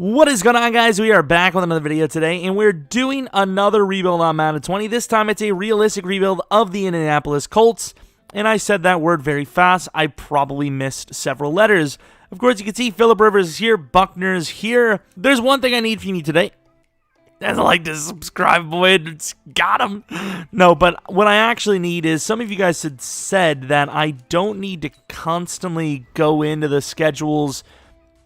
What is going on, guys? We are back with another video today, and we're doing another rebuild on Madden 20. This time, it's a realistic rebuild of the Indianapolis Colts, and I said that word very fast. I probably missed several letters. Of course, you can see Philip Rivers is here, Buckner is here. There's one thing I need from you today. That's like to subscribe, boy. It's got him. No, but what I actually need is, some of you guys had said that I don't need to constantly go into the schedules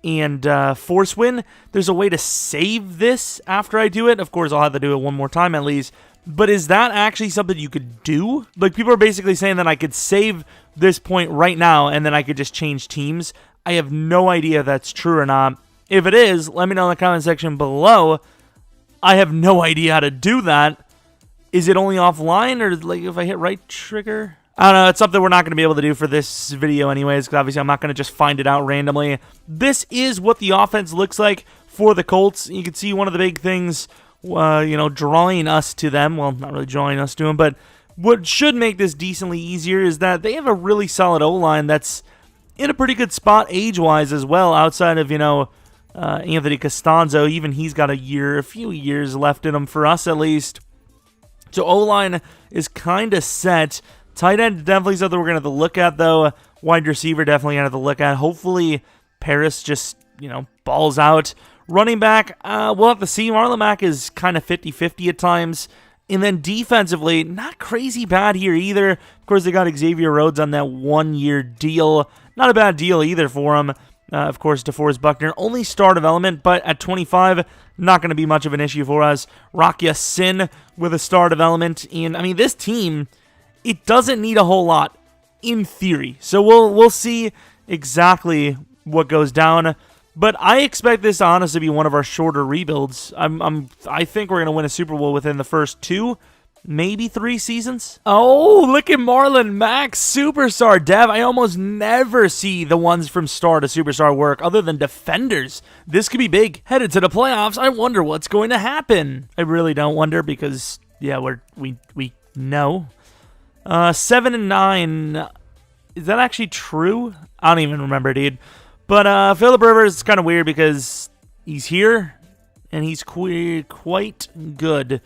and force win. There's a way to save this after I do it. Of course, I'll have to do it one more time at least. But is that actually something you could do? Like, people are basically saying that I could save this point right now and then I could just change teams. I have no idea if that's true or not. If it is, let me know in the comment section below. I have no idea how to do that. Is it only offline, or like if I hit right trigger? I don't know. It's something we're not going to be able to do for this video anyways, because obviously I'm not going to just find it out randomly. This is what the offense looks like for the Colts. You can see one of the big things, drawing us to them. Well, not really drawing us to them, but what should make this decently easier is that they have a really solid O-line that's in a pretty good spot age-wise as well, outside of, Anthony Costanzo. Even he's got a few years left in him for us at least. So O-line is kind of set. Tight end definitely something we're going to have to look at, though. Wide receiver definitely going to have to look at. Hopefully Paris just, balls out. Running back, we'll have to see. Marlon Mack is kind of 50-50 at times. And then defensively, not crazy bad here either. Of course, they got Xavier Rhodes on that one-year deal. Not a bad deal either for him. Of course, Deforest Buckner, only star development, but at 25, not going to be much of an issue for us. Rakia Sin with a star development. And, this team, it doesn't need a whole lot in theory. So we'll see exactly what goes down. But I expect this to honestly be one of our shorter rebuilds. I think we're going to win a Super Bowl within the first 2, maybe 3 seasons. Oh, look at Marlon Mack, superstar dev. I almost never see the ones from star to superstar work other than defenders. This could be big. Headed to the playoffs, I wonder what's going to happen. I really don't wonder because, yeah, we know. 7-9. Is that actually true? I don't even remember, dude. But Philip Rivers is kind of weird because he's here and he's quite good.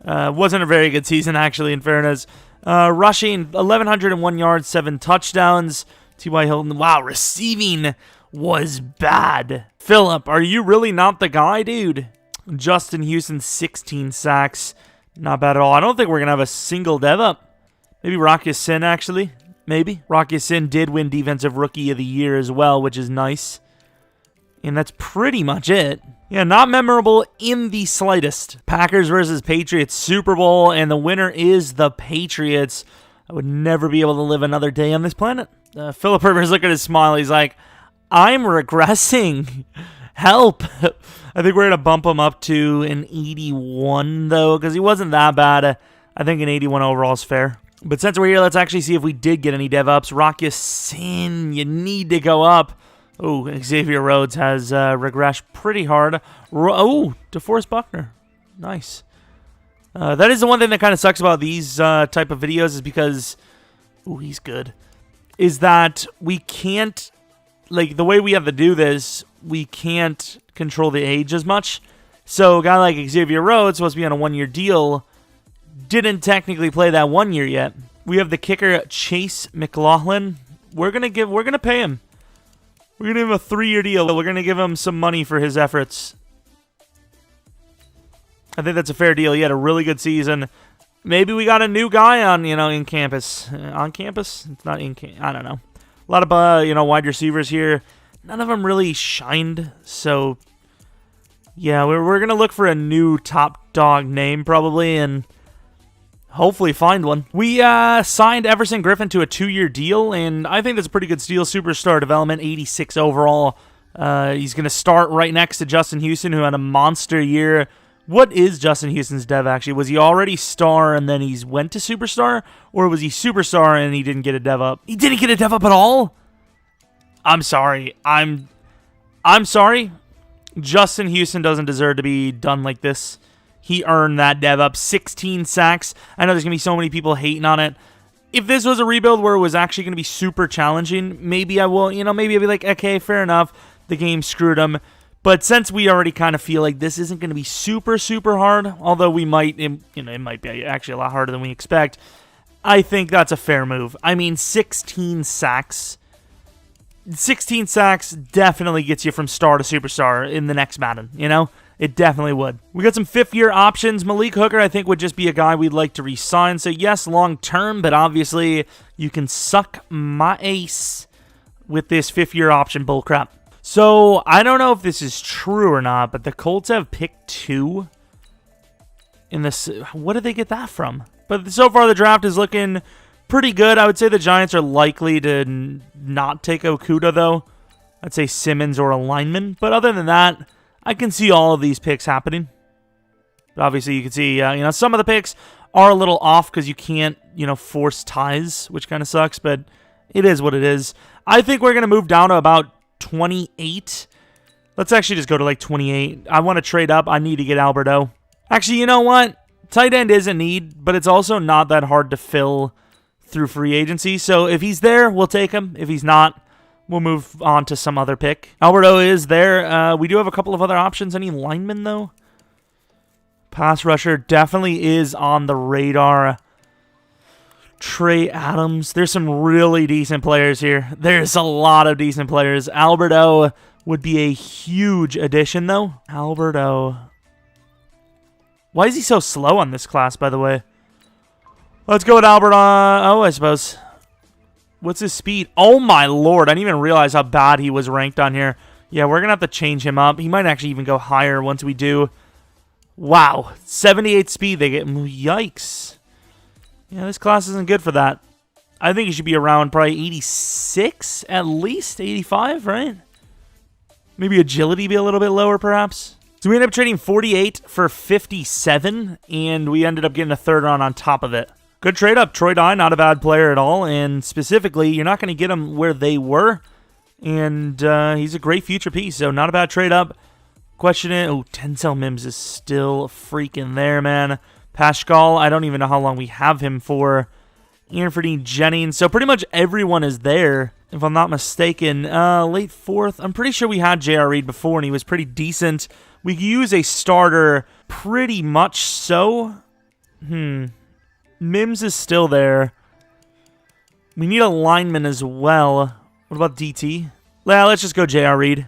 Wasn't a very good season, actually, in fairness. Rushing, 1,101 yards, 7 touchdowns. T.Y. Hilton, wow, receiving was bad. Philip, are you really not the guy, dude? Justin Houston, 16 sacks. Not bad at all. I don't think we're going to have a single dev up. Maybe Rakia Sin, actually. Maybe. Rakia Sin did win Defensive Rookie of the Year as well, which is nice. And that's pretty much it. Yeah, not memorable in the slightest. Packers versus Patriots Super Bowl, and the winner is the Patriots. I would never be able to live another day on this planet. Philip Rivers, look at his smile. He's like, I'm regressing. Help. I think we're going to bump him up to an 81, though, because he wasn't that bad. I think an 81 overall is fair. But since we're here, let's actually see if we did get any dev ups. Rakia Sin, you need to go up. Oh, Xavier Rhodes has regressed pretty hard. DeForest Buckner. Nice. That is the one thing that kind of sucks about these type of videos is because, he's good, is that we can't, like, the way we have to do this, we can't control the age as much. So a guy like Xavier Rhodes, supposed to be on a 1-year deal, didn't technically play that 1 year yet. We have the kicker Chase McLaughlin. We're gonna pay him. We're gonna give him a 3-year deal. We're gonna give him some money for his efforts. I think that's a fair deal. He had a really good season. Maybe we got a new guy on, in campus. On campus? It's not in campus. I don't know. A lot of, wide receivers here. None of them really shined. So, yeah, we're gonna look for a new top dog name probably, and hopefully find one. We signed Everson Griffin to a 2-year deal, and I think that's a pretty good steal. Superstar development, 86 overall. He's going to start right next to Justin Houston, who had a monster year. What is Justin Houston's dev, actually? Was he already star and then he went to superstar? Or was he superstar and he didn't get a dev up? He didn't get a dev up at all? I'm sorry. I'm sorry. Justin Houston doesn't deserve to be done like this. He earned that dev up. 16 sacks. I know there's going to be so many people hating on it. If this was a rebuild where it was actually going to be super challenging, maybe I will, maybe I'll be like, okay, fair enough. The game screwed him. But since we already kind of feel like this isn't going to be super, super hard, although we might, it might be actually a lot harder than we expect, I think that's a fair move. I mean, 16 sacks. 16 sacks definitely gets you from star to superstar in the next Madden, you know? It definitely would. We got some fifth-year options. Malik Hooker, I think, would just be a guy we'd like to re-sign. So, yes, long-term, but obviously you can suck my ace with this fifth-year option bullcrap. So, I don't know if this is true or not, but the Colts have picked 2 in this. What did they get that from? But so far, the draft is looking pretty good. I would say the Giants are likely to not take Okuda, though. I'd say Simmons or a lineman. But other than that, I can see all of these picks happening. But obviously, you can see, some of the picks are a little off because you can't, force ties, which kind of sucks. But it is what it is. I think we're going to move down to about 28. Let's actually just go to like 28. I want to trade up. I need to get Alberto. Actually, you know what? Tight end is a need, but it's also not that hard to fill through free agency. So if he's there, we'll take him. If he's not, we'll move on to some other pick. Alberto is there. We do have a couple of other options. Any linemen, though? Pass rusher definitely is on the radar. Trey Adams. There's some really decent players here. There's a lot of decent players. Alberto would be a huge addition, though. Alberto. Why is he so slow on this class, by the way? Let's go with Albert. I suppose. What's his speed? Oh, my Lord. I didn't even realize how bad he was ranked on here. Yeah, we're going to have to change him up. He might actually even go higher once we do. Wow. 78 speed. They get... Yikes. Yeah, this class isn't good for that. I think he should be around probably 86, at least 85, right? Maybe agility be a little bit lower, perhaps. So we ended up trading 48 for 57, and we ended up getting a third round on top of it. Good trade up. Troy Dye, not a bad player at all, and specifically, you're not going to get him where they were, and he's a great future piece, so not a bad trade up. Question it. Oh, Denzel Mims is still freaking there, man. Pascal, I don't even know how long we have him for. Anthony Jennings. So pretty much everyone is there, if I'm not mistaken. Late 4th. I'm pretty sure we had J.R. Reed before, and he was pretty decent. We could use a starter pretty much so. Mims is still there. We need a lineman as well. What about DT? Well, let's just go J.R. Reed.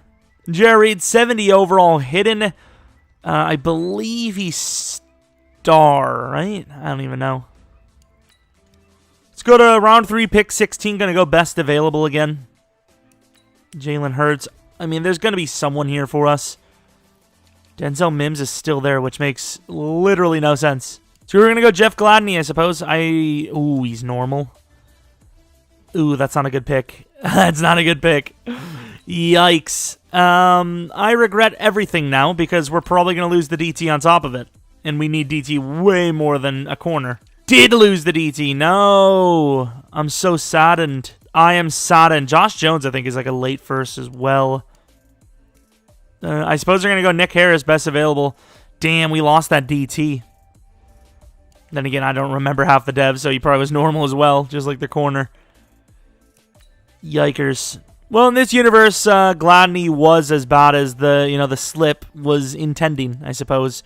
J.R. Reed, 70 overall hidden. I believe he's star, right? I don't even know. Let's go to round 3, pick 16. Going to go best available again. Jalen Hurts. I mean, there's going to be someone here for us. Denzel Mims is still there, which makes literally no sense. So we're going to go Jeff Gladney, I suppose. Ooh, he's normal. Ooh, that's not a good pick. That's not a good pick. Yikes. I regret everything now because we're probably going to lose the DT on top of it. And we need DT way more than a corner. Did lose the DT. No. I'm so saddened. I am saddened. Josh Jones, I think, is like a late first as well. I suppose they're going to go Nick Harris, best available. Damn, we lost that DT. Then again, I don't remember half the devs, so he probably was normal as well, just like the corner. Yikers. Well, in this universe, Gladney was as bad as the slip was intending, I suppose.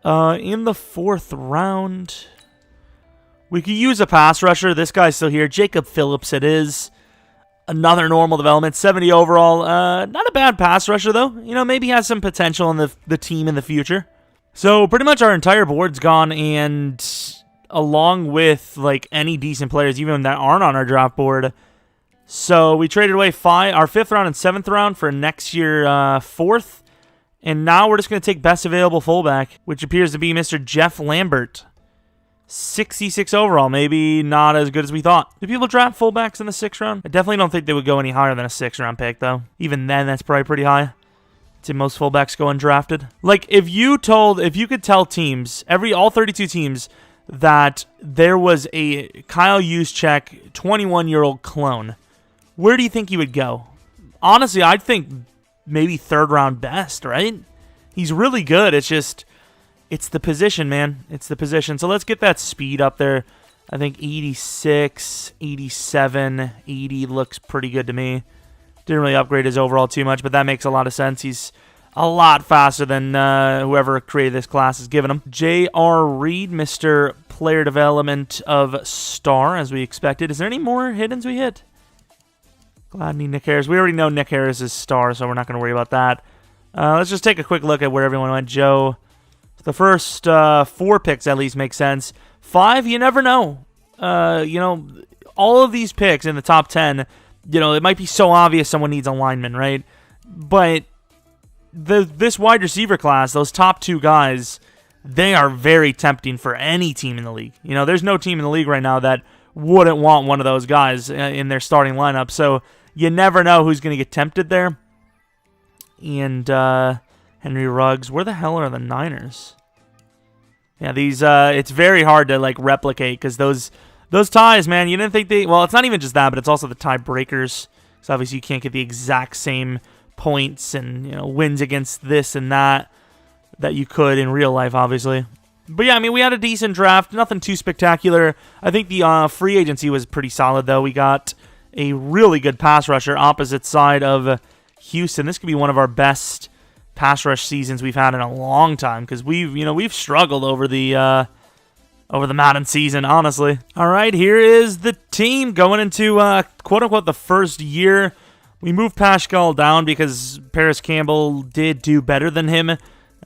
In the 4th round, we could use a pass rusher. This guy's still here. Jacob Phillips it is. Another normal development. 70 overall. Not a bad pass rusher, though. Maybe has some potential in the team in the future. So, pretty much our entire board's gone, and along with, any decent players, even that aren't on our draft board. So, we traded away our 5th round and 7th round for next year 4th. And now we're just going to take best available fullback, which appears to be Mr. Jeff Lambert. 66 overall, maybe not as good as we thought. Do people draft fullbacks in the 6th round? I definitely don't think they would go any higher than a 6th round pick, though. Even then, that's probably pretty high. I'd say most fullbacks go undrafted. If you could tell teams, all 32 teams, that there was a Kyle Juszczyk 21-year-old clone, where do you think he would go? Honestly, I'd think maybe 3rd round best, right? He's really good. It's the position, man. It's the position. So let's get that speed up there. I think 86, 87, 80 looks pretty good to me. Didn't really upgrade his overall too much, but that makes a lot of sense. He's a lot faster than whoever created this class has given him. J.R. Reed, Mr. Player Development of Star, as we expected. Is there any more hiddens we hit? Gladney, Nick Harris. We already know Nick Harris is Star, so we're not going to worry about that. Let's just take a quick look at where everyone went. Joe, the first 4 picks at least make sense. 5, you never know. All of these picks in the top 10, it might be so obvious someone needs a lineman, right? But this wide receiver class, those top 2 guys, they are very tempting for any team in the league. There's no team in the league right now that wouldn't want one of those guys in their starting lineup. So you never know who's going to get tempted there. And Henry Ruggs, where the hell are the Niners? Yeah, these it's very hard to replicate because those ties, man, you didn't think well, it's not even just that, but it's also the tie breakers. So obviously you can't get the exact same points and wins against this and that you could in real life, obviously. But yeah, I mean, we had a decent draft, nothing too spectacular. I think the free agency was pretty solid, though. We got a really good pass rusher opposite side of Houston. This could be one of our best pass rush seasons we've had in a long time because we've struggled over the Madden season, honestly. All right, here is the team going into quote unquote the first year. We moved Pascal down because Paris Campbell did do better than him.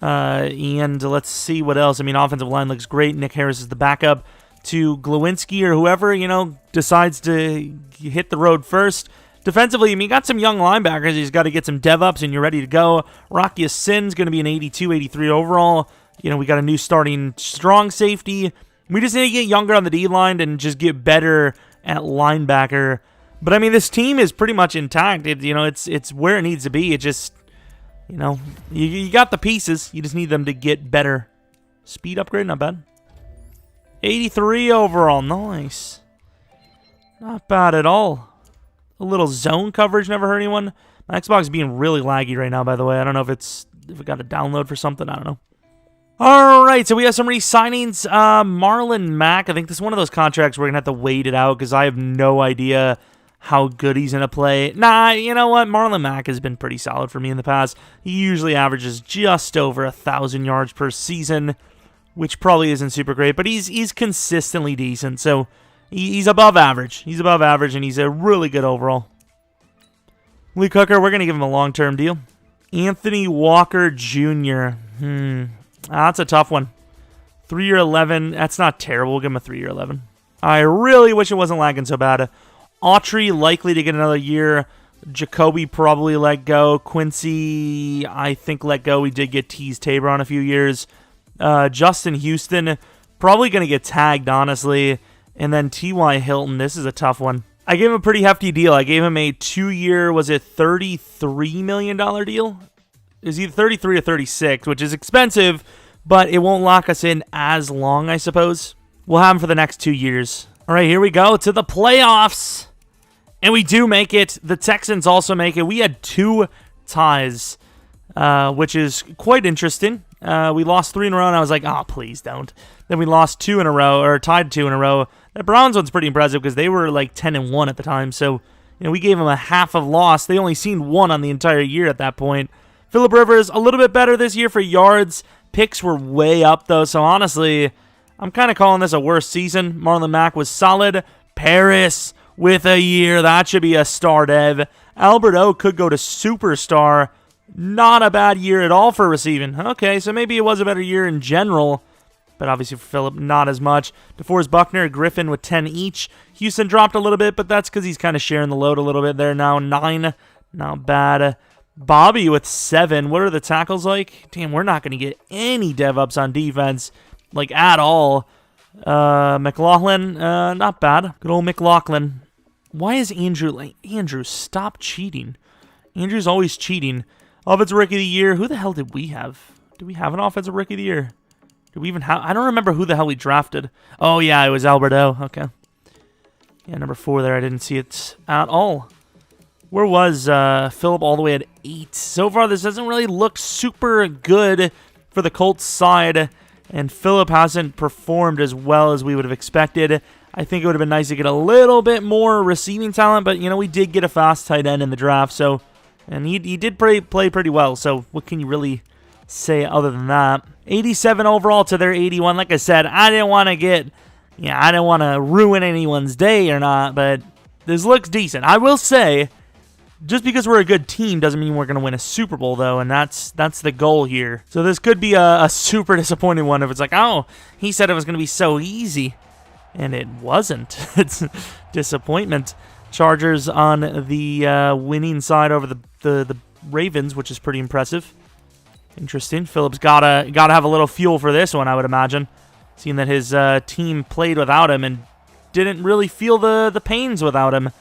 And let's see what else. I mean, offensive line looks great. Nick Harris is the backup to Glowinski or whoever, decides to hit the road first. Defensively, I mean, you got some young linebackers. He's got to get some dev-ups, and you're ready to go. Rocky Sin's going to be an 82, 83 overall. We got a new starting strong safety. We just need to get younger on the D-line and just get better at linebacker. But, I mean, this team is pretty much intact. It's where it needs to be. It just... you got the pieces. You just need them to get better. Speed upgrade, not bad. 83 overall, nice. Not bad at all. A little zone coverage never hurt anyone. My Xbox is being really laggy right now, by the way. I don't know if it got a download for something. I don't know. All right, so we have some re-signings. Marlon Mack, I think this is one of those contracts we're going to have to wait it out because I have no idea how good he's going to play. Nah, you know what? Marlon Mack has been pretty solid for me in the past. He usually averages just over 1,000 yards per season, which probably isn't super great, but he's consistently decent, so he's above average. He's above average, and he's a really good overall. Lee Cooker, we're going to give him a long-term deal. Anthony Walker Jr. That's a tough one. 3-year 11. That's not terrible. We'll give him a 3-year 11. I really wish it wasn't lagging so bad. Autry likely to get another year. Jacoby probably let go. Quincey, I think, let go. We did get Tease Tabor on a few years. Justin Houston, probably going to get tagged, honestly. And then T.Y. Hilton, this is a tough one. I gave him a pretty hefty deal. I gave him a 2-year, was it $33 million deal? It was either 33 or 36, which is expensive, but it won't lock us in as long, I suppose. We'll have him for the next 2 years. All right, here we go to the playoffs. And we do make it. The Texans also make it. We had 2 ties, which is quite interesting. We lost 3 in a row, and I was like, oh, please don't. Then we lost 2 in a row, or tied 2 in a row. The Browns one's pretty impressive because they were like 10-1 at the time. So, we gave them a half of loss. They only seen 1 on the entire year at that point. Phillip Rivers, a little bit better this year for yards. Picks were way up, though. So, honestly, I'm kind of calling this a worse season. Marlon Mack was solid. Paris with a year. That should be a star dev. Albert O could go to superstar. Not a bad year at all for receiving. Okay, so maybe it was a better year in general, but obviously for Phillip, not as much. Deforest, Buckner, Griffin with 10 each. Houston dropped a little bit, but that's because he's kind of sharing the load a little bit there now. 9, not bad. Bobby with 7. What are the tackles like? Damn, we're not going to get any dev ups on defense, like at all. McLaughlin, not bad. Good old McLaughlin. Why is Andrew, stop cheating. Andrew's always cheating. Offensive Rookie of the Year. Who the hell did we have? Did we have an Offensive Rookie of the Year? Did we even have... I don't remember who the hell we drafted. Oh, yeah, it was Alberto. Okay. Yeah, number 4 there. I didn't see it at all. Where was Phillip all the way at 8? So far, this doesn't really look super good for the Colts side, and Phillip hasn't performed as well as we would have expected. I think it would have been nice to get a little bit more receiving talent, but, you know, we did get a fast tight end in the draft, so, and he did play pretty well, so what can you really say other than that? 87 overall to their 81. Like I said, I didn't want to ruin anyone's day or not, but this looks decent. I will say, just because we're a good team doesn't mean we're going to win a Super Bowl, though, and that's the goal here. So this could be a super disappointing one if it's like, oh, he said it was going to be so easy, and it wasn't. It's disappointment. Chargers on the winning side over the Ravens, which is pretty impressive. Interesting. Phillips gotta have a little fuel for this one, I would imagine, seeing that his team played without him and didn't really feel the pains without him.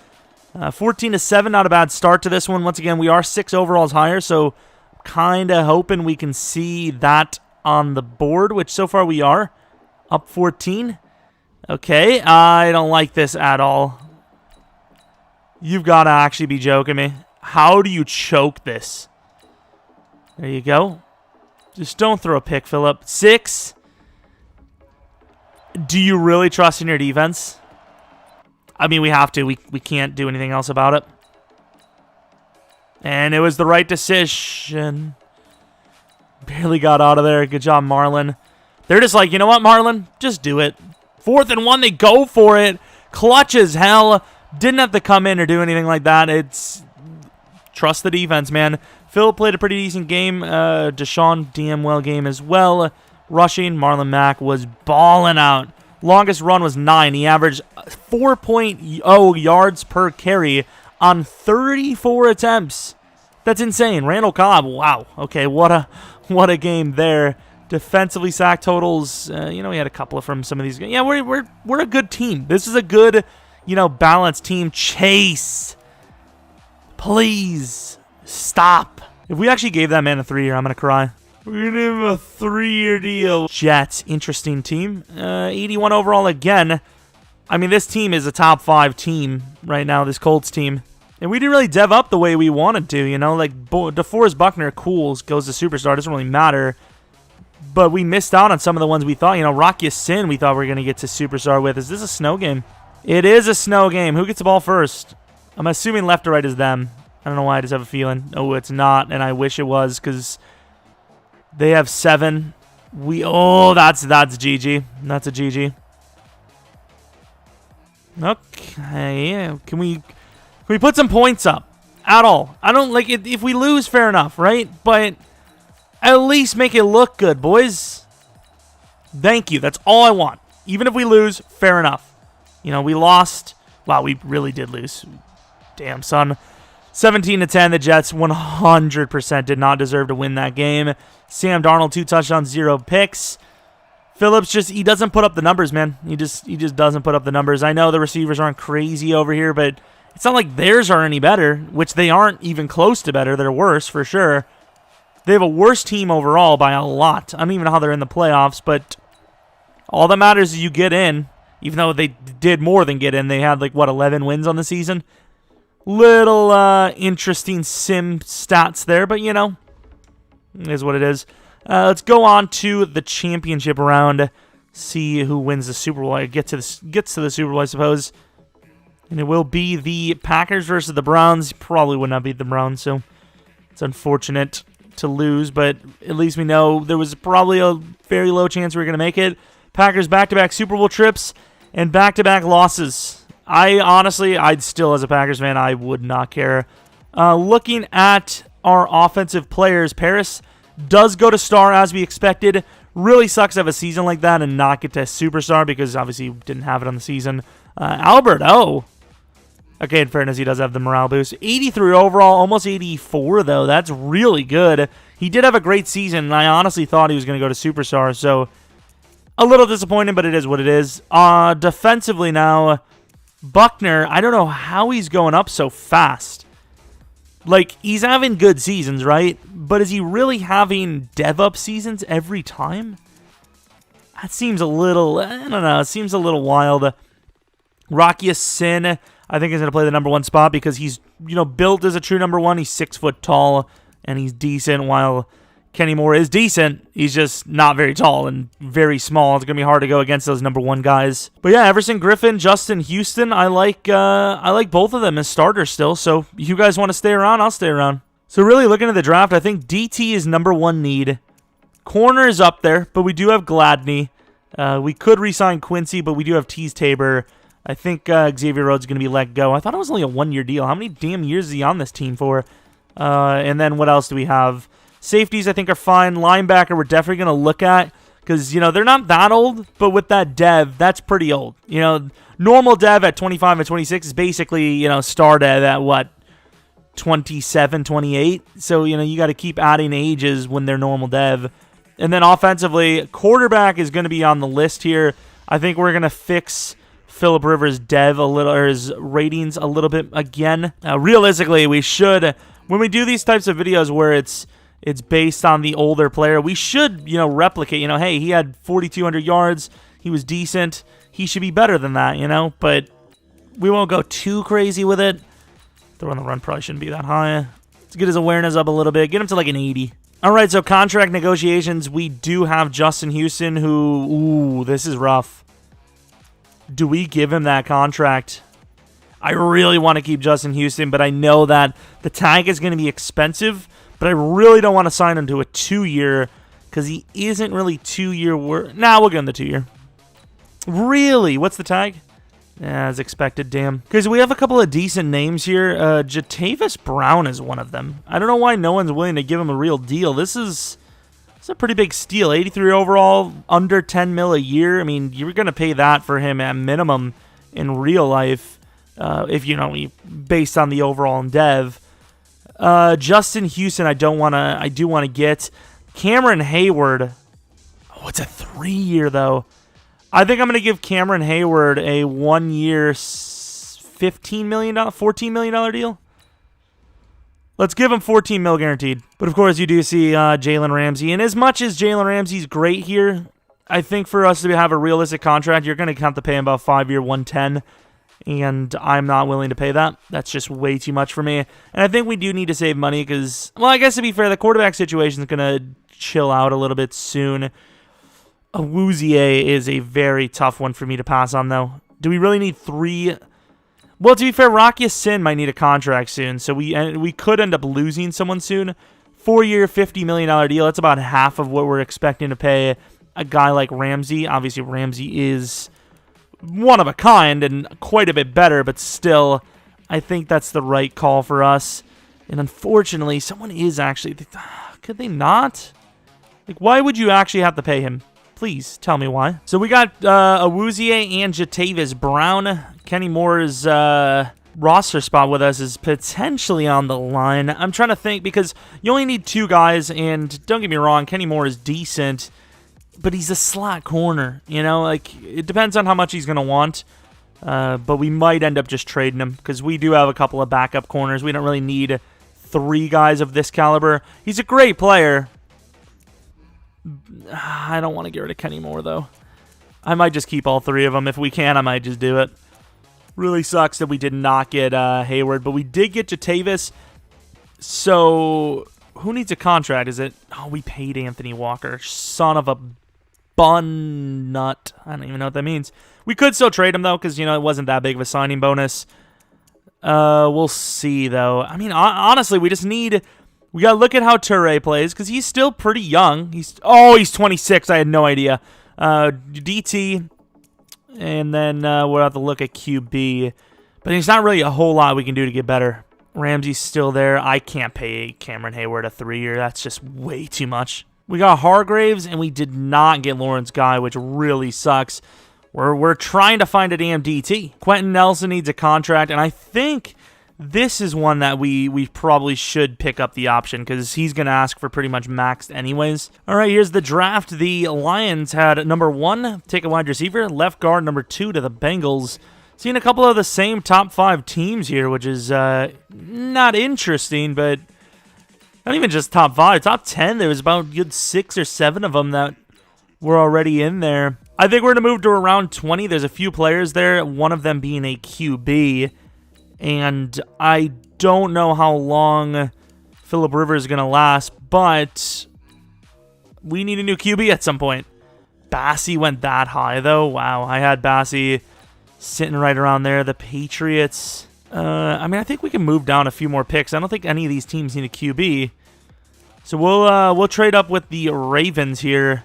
14-7, not a bad start to this one. Once again, we are 6 overalls higher, so kind of hoping we can see that on the board, which so far we are. Up 14. Okay, I don't like this at all. You've got to actually be joking me. How do you choke this? There you go. Just don't throw a pick, Phillip. 6. Do you really trust in your defense? I mean, we have to. We can't do anything else about it. And it was the right decision. Barely got out of there. Good job, Marlon. They're just like, you know what, Marlon? Just do it. 4th and 1, they go for it. Clutch as hell. Didn't have to come in or do anything like that. It's trust the defense, man. Phil played a pretty decent game. Deshaun, damn well game as well. Rushing, Marlon Mack was balling out. Longest run was 9. He averaged 4.0 yards per carry on 34 attempts. That's insane. Randall Cobb, wow. Okay, what a game there. Defensively, sack totals. You know, we had a couple from some of these. Yeah, we're a good team. This is a good, you know, balanced team. Chase, please stop. If we actually gave that man a 3-year, I'm gonna cry. We're going to give him a 3-year deal. Jets, interesting team. 81 overall again. I mean, this team is a top 5 team right now, this Colts team. And we didn't really dev up the way we wanted to, you know? Like, Deforest, Buckner, cool, goes to Superstar. Doesn't really matter. But we missed out on some of the ones we thought. You know, Rocky Sin we thought we were going to get to Superstar with. Is this a snow game? It is a snow game. Who gets the ball first? I'm assuming left or right is them. I don't know why, I just have a feeling. Oh, it's not, and I wish it was, because they have 7. That's GG. That's a GG. Okay, can we put some points up at all? I don't like it. If we lose, fair enough, right? But at least make it look good, boys. Thank you. That's all I want. Even if we lose, fair enough. You know, we lost. Wow, we really did lose. Damn, son. 17-10, the Jets 100% did not deserve to win that game. Sam Darnold, 2 touchdowns, 0 picks. Phillips he doesn't put up the numbers, man. He just doesn't put up the numbers. I know the receivers aren't crazy over here, but it's not like theirs are any better, which they aren't even close to better. They're worse for sure. They have a worse team overall by a lot. I don't even know how they're in the playoffs, but all that matters is you get in, even though they did more than get in. They had, like, what, 11 wins on the season? Little interesting sim stats there, but, you know, it is what it is. Let's go on to the championship round, see who wins the Super Bowl. Gets to the Super Bowl, I suppose. And it will be the Packers versus the Browns. Probably would not beat the Browns, so it's unfortunate to lose, but at least we know there was probably a very low chance we were going to make it. Packers back-to-back Super Bowl trips and back-to-back losses. I'd still, as a Packers fan, I would not care. Looking at our offensive players, Paris does go to star as we expected. Really sucks to have a season like that and not get to superstar because obviously we didn't have it on the season. Albert, okay, in fairness, he does have the morale boost. 83 overall, almost 84, though. That's really good. He did have a great season, and I honestly thought he was going to go to superstar, so a little disappointed, but it is what it is. Defensively now, Buckner, I don't know how he's going up so fast. Like, he's having good seasons, right? But is he really having dev-up seasons every time? That seems a little, I don't know, it seems a little wild. Rocky Sin, I think, is going to play the number 1 spot because he's, you know, built as a true number 1. He's 6 foot tall, and he's decent, while Kenny Moore is decent. He's just not very tall and very small. It's going to be hard to go against those #1 guys. But yeah, Everson Griffin, Justin Houston, I like both of them as starters still. So if you guys want to stay around, I'll stay around. So really looking at the draft, I think DT is #1 need. Corner is up there, but we do have Gladney. We could re-sign Quincey, but we do have Tease Tabor. I think Xavier Rhodes is going to be let go. I thought it was only a 1-year deal. How many damn years is he on this team for? And then what else do we have? Safeties, I think, are fine. Linebacker, we're definitely going to look at because, they're not that old, but with that dev, that's pretty old. Normal dev at 25 and 26 is basically, star dev at, what, 27, 28? So, you got to keep adding ages when they're normal dev. And then offensively, quarterback is going to be on the list here. I think we're going to fix Phillip Rivers' dev a little, or his ratings a little bit again. Realistically, we should, when we do these types of videos where it's based on the older player, we should, replicate, hey, he had 4,200 yards, he was decent, he should be better than that, but we won't go too crazy with it. Throwing the run probably shouldn't be that high. Let's get his awareness up a little bit, get him to like an 80. All right, so contract negotiations, we do have Justin Houston, who, this is rough. Do we give him that contract? I really want to keep Justin Houston, but I know that the tag is going to be expensive. But I really don't want to sign him to a 2-year because he isn't really 2-year worth. Nah, we'll give him the 2-year. Really? What's the tag? Yeah, as expected, damn. Because we have a couple of decent names here. Jatavis Brown is one of them. I don't know why no one's willing to give him a real deal. This is a pretty big steal. 83 overall, under 10 mil a year. I mean, you're going to pay that for him at minimum in real life if, based on the overall and dev. Justin Houston, I do want to get. Cameron Hayward. Oh, it's a 3-year, though. I think I'm going to give Cameron Hayward a 1-year, $14 million deal. Let's give him $14 million guaranteed. But, of course, you do see Jalen Ramsey. And as much as Jalen Ramsey's great here, I think for us to have a realistic contract, you're going to have to pay him about 5-year, $110. And I'm not willing to pay that. That's just way too much for me. And I think we do need to save money because, well, I guess to be fair, the quarterback situation is going to chill out a little bit soon. Awuzie is a very tough one for me to pass on, though. Do we really need 3? Well, to be fair, Rocky Sin might need a contract soon, so we could end up losing someone soon. 4-year, $50 million deal. That's about half of what we're expecting to pay a guy like Ramsey. Obviously, Ramsey is one of a kind and quite a bit better, but still, I think that's the right call for us. And unfortunately, someone is actually... Could they not? Like, why would you actually have to pay him? Please tell me why. So we got Awuzie and Jatavis Brown. Kenny Moore's roster spot with us is potentially on the line. I'm trying to think because you only need 2 guys, and don't get me wrong, Kenny Moore is decent, but he's a slot corner, like it depends on how much he's going to want. But we might end up just trading him because we do have a couple of backup corners. We don't really need 3 guys of this caliber. He's a great player. I don't want to get rid of Kenny Moore, though. I might just keep all 3 of them. If we can, I might just do it. Really sucks that we did not get Hayward, but we did get Jatavis. So, who needs a contract? Is it... Oh, we paid Anthony Walker. Son of a bun nut. I don't even know what that means. We could still trade him, though, because, it wasn't that big of a signing bonus. We'll see, though. I mean, honestly, we just need... We got to look at how Toure plays, because he's still pretty young. He's 26. I had no idea. DT, and then we'll have to look at QB. But there's not really a whole lot we can do to get better. Ramsey's still there. I can't pay Cameron Hayward a 3-year. That's just way too much. We got Hargraves, and we did not get Lawrence Guy, which really sucks. We're trying to find a damn DT. Quentin Nelson needs a contract, and I think... This is one that we probably should pick up the option because he's going to ask for pretty much maxed anyways. All right, here's the draft. The Lions had number 1, take a wide receiver, left guard number 2 to the Bengals. Seeing a couple of the same top 5 teams here, which is not interesting, but not even just top 5, top 10. There was about good 6 or 7 of them that were already in there. I think we're going to move to around 20. There's a few players there, one of them being a QB. And I don't know how long Phillip Rivers is going to last, but We need a new QB at some point. Bassey went that high, though. Wow, I had Bassey sitting right around there. The Patriots. I mean, I think we can move down a few more picks. I don't think any of these teams need a QB. So we'll trade up with the Ravens here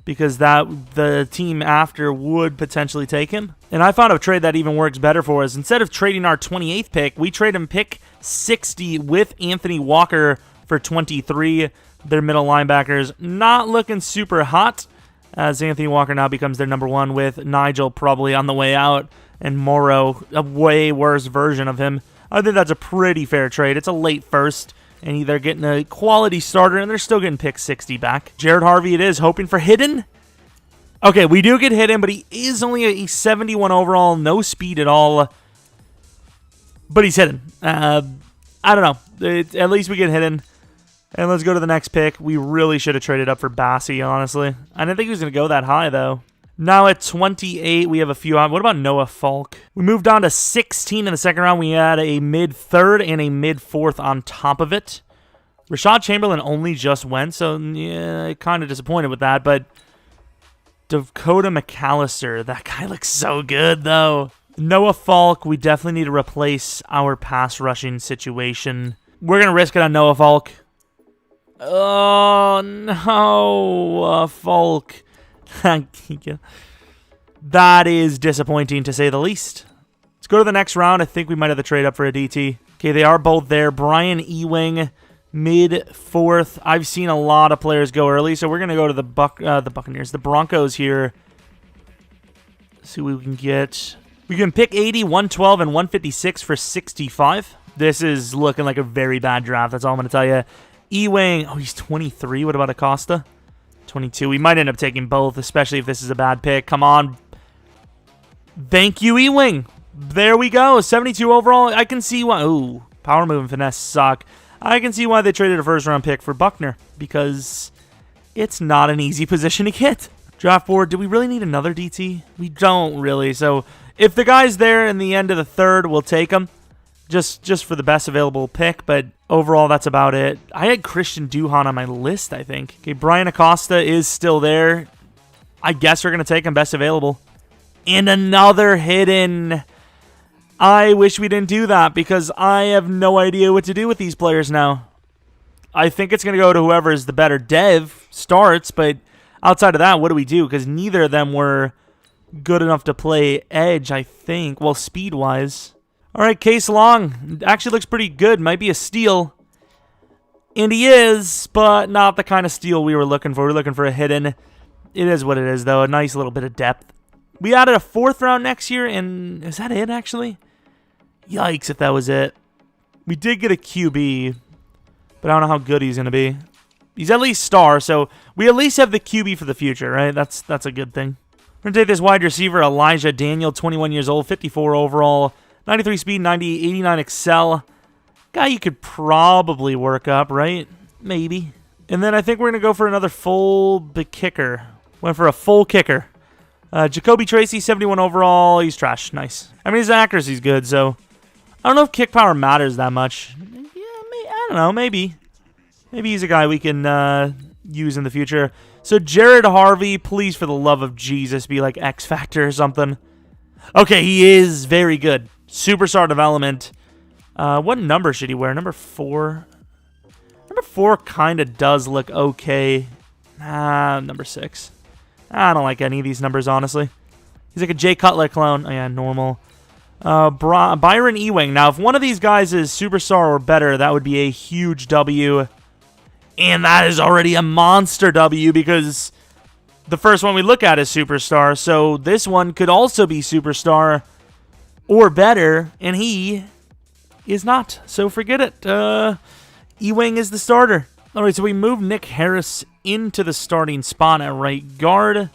because the team after would potentially take him. And I found a trade that even works better for us. Instead of trading our 28th pick, we trade him pick 60 with Anthony Walker for 23. Their middle linebackers not looking super hot, as Anthony Walker now becomes their number 1 with Nigel probably on the way out and Morrow, a way worse version of him. I think that's a pretty fair trade. It's a late first, and they're getting a quality starter, and they're still getting pick 60 back. Jared Harvey it is, hoping for hidden. Okay, we do get hidden, but he is only a 71 overall, no speed at all. But he's hidden. I don't know. At least we get hidden. And let's go to the next pick. We really should have traded up for Bassey, honestly. I didn't think he was going to go that high, though. Now at 28, we have a few on. What about Noah Falk? We moved on to 16 in the second round. We had a mid-third and a mid-fourth on top of it. Rashad Chamberlain only just went, so yeah, kind of disappointed with that. But Dakota McAllister, that guy looks so good, though. Noah Falk, we definitely need to replace our pass rushing situation. We're going to risk it on Noah Falk. Oh, no, Falk. That is disappointing, to say the least. Let's go to the next round. I think we might have the trade up for a DT. Okay, they are both there. Brian Ewing, mid-fourth. I've seen a lot of players go early, so we're going to go to the Buccaneers, the Broncos here. See what we can get. We can pick 80, 112, and 156 for 65. This is looking like a very bad draft. That's all I'm going to tell you. Ewing, oh, he's 23. What about Acosta? 22. We might end up taking both, especially if this is a bad pick. Come on. Thank you, Ewing. There we go. 72 overall. I can see why. Ooh, power move and finesse suck. I can see why they traded a first-round pick for Buckner, because it's not an easy position to get. Draft board, do we really need another DT? We don't really. So if the guy's there in the end of the third, we'll take him. Just for the best available pick, but overall, that's about it. I had Christian Duhan on my list, I think. Okay, Brian Acosta is still there. I guess we're going to take him best available. And another hidden. I wish we didn't do that because I have no idea what to do with these players now. I think it's going to go to whoever is the better dev starts, but outside of that, what do we do? Because neither of them were good enough to play edge, I think. Well, speed-wise. All right, Case Long actually looks pretty good. Might be a steal. And he is, but not the kind of steal we were looking for. We're looking for a hidden. It is what it is, though. A nice little bit of depth. We added a 4th round next year, and is that it, actually? Yikes, if that was it. We did get a QB, but I don't know how good he's going to be. He's at least star, so we at least have the QB for the future, right? That's a good thing. We're going to take this wide receiver, Elijah Daniel, 21 years old, 54 overall. 93 speed, 90, 89 excel. Guy you could probably work up, right? Maybe. And then I think we're going to go for another full kicker. Went for a full kicker. Jacoby Tracy, 71 overall. He's trash. Nice. I mean, his accuracy's good, so I don't know if kick power matters that much. Yeah, I don't know. Maybe. Maybe he's a guy we can use in the future. So Jared Harvey, please, for the love of Jesus, be like X Factor or something. Okay, he is very good. Superstar development. What number should he wear? Number 4. Number 4 kind of does look okay. Number 6. I don't like any of these numbers, honestly. He's like a Jay Cutler clone. Oh, yeah, normal. Byron Ewing. Now, if one of these guys is superstar or better, that would be a huge W. And that is already a monster W because the first one we look at is superstar. So this one could also be superstar or better, and he is not. So forget it. Ewing is the starter. All right, so we moved Nick Harris into the starting spot at right guard.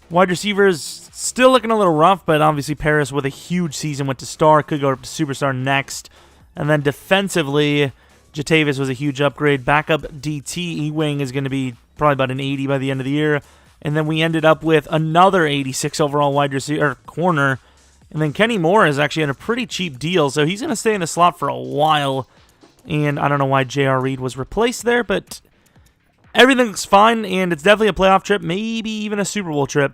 Wide receivers still looking a little rough, but obviously Paris with a huge season went to star. Could go up to superstar next. And then defensively, Jatavis was a huge upgrade. Backup DT, Ewing is going to be probably about an 80 by the end of the year. And then we ended up with another 86 overall wide receiver corner. And then Kenny Moore is actually in a pretty cheap deal, so he's going to stay in the slot for a while. And I don't know why J.R. Reed was replaced there, but Everything looks fine, and it's definitely a playoff trip, maybe even a Super Bowl trip.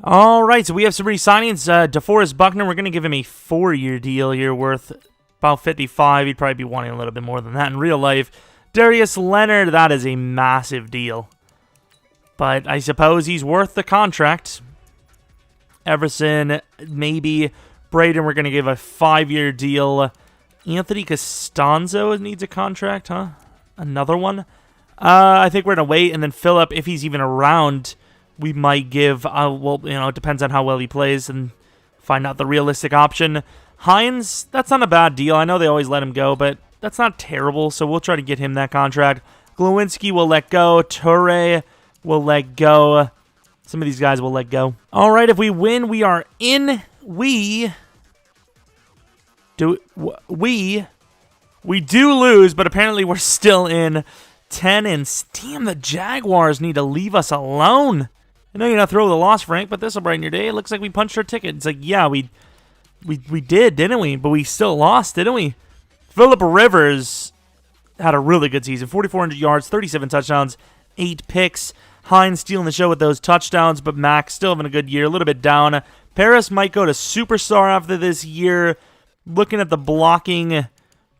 All right, so we have some re-signings. Deforest Buckner, we're going to give him a 4-year deal here worth about 55. He'd probably be wanting a little bit more than that in real life. Darius Leonard, that is a massive deal. But I suppose he's worth the contract. Everson, maybe. Braden, we're going to give a 5-year deal. Anthony Costanzo needs a contract, huh? Another one? I think we're going to wait. And then Phillip, if he's even around, we might give, well, you know, it depends on how well he plays and find out the realistic option. Hines, that's not a bad deal. I know they always let him go, but that's not terrible, so we'll try to get him that contract. Glowinski will let go. Toure will let go. Some of these guys will let go. All right, if we win, we are in. We do lose, but apparently we're still in 10. And damn, the Jaguars need to leave us alone. I know you're not thrilled with a loss, Frank, but this will brighten your day. It looks like we punched our ticket. It's like, yeah, we did, didn't we? But we still lost, didn't we? Phillip Rivers had a really good season. 4,400 yards, 37 touchdowns, 8 picks. Hines stealing the show with those touchdowns, but Max still having a good year, a little bit down. Paris might go to superstar after this year. Looking at the blocking,